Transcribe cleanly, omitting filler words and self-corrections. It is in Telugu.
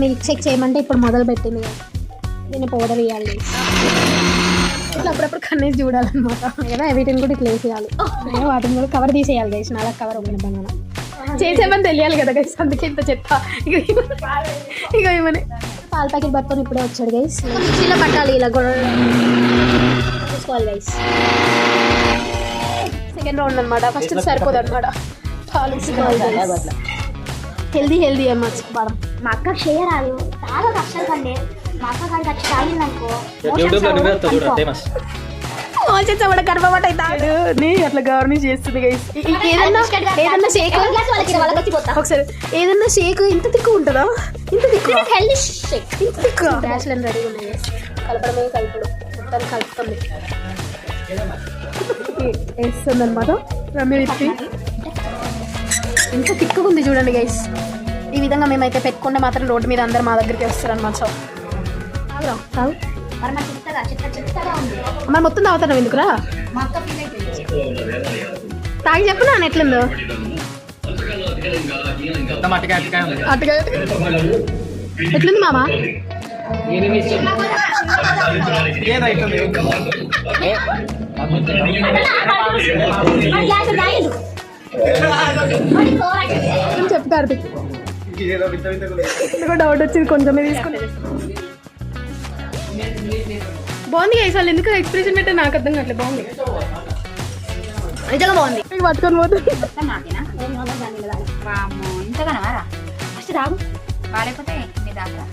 మిల్క్ షేక్ చేయమంటే ఇప్పుడు మొదలు పెట్టింది. దీన్ని పౌడర్ వేయాలి. ఇట్లా అప్పుడప్పుడు కన్నేసి చూడాలన్నమాట కదా. వీటిని కూడా ఇట్లా వేసేయాలి. వాటిని కూడా కవర్ తీసేయాలి గైస్. నాలుగు కవర్ ఒక బనానా చేసేమని తెలియాలి కదా గైస్. అందుకే ఇంత చెత్త. ఇక ఏమని పాల ప్యాకెట్ పట్టుకొని ఇప్పుడే వచ్చాడు గైస్. ఇలా పట్టాలి, ఇలా కూడా చూసుకోవాలి గైస్. సెకండ్ రౌండ్ అనమాట. ఫస్ట్ సరిపోదు అనమాట. పాలు హెల్దీ అని మర్చిపోవడం. మా అక్క చేయరాదు, చాలా కష్టం కండి. మా అక్క కాడికి వచ్చి తాగిందనుకో కూడా కర్మమాట అవుతాడు. అట్లా గవర్నమెంట్ చేస్తుంది గైస్. ఏదన్నా షేక్ ఒకసారి ఏదన్నా షేక్ ఇంత తిక్కు ఉంటుందా? ఇంత తిక్కు హెల్దీ షేక్, ఇంత తిక్కు డాష్లను రెడీగా ఉన్నాయి. కలపడమే కలుపుడు మొత్తం కలుపుతుంది. వేస్తుంది అనమాట. ఇంత తిక్కుగా ఉంది చూడండి గైస్. ఈ విధంగా మేమైతే పెట్టుకుంటే మాత్రం రోడ్డు మీద అందరు మా దగ్గరికి వస్తారనమాట. సో తాగు మరి మొత్తం తాగుతాను ఎందుకురా? తాగి చెప్పు నాన్న ఎట్లుందో. అటుగా ఎట్లుంది మామ? చెప్పు కార్తిక్. డౌట్ వచ్చింది కొంచెమే తీసుకుని. బాగుంది అసలు. ఎందుకు ఎక్స్ప్రెషన్ పెట్టా నాకు అర్థం కావట్లేదు. బాగుంది, నిజంగా బాగుంది. పట్టుకొని పోతుంది. ఇంతగానో ఫస్ట్ రాగు వాడైపోతే మీ దాకా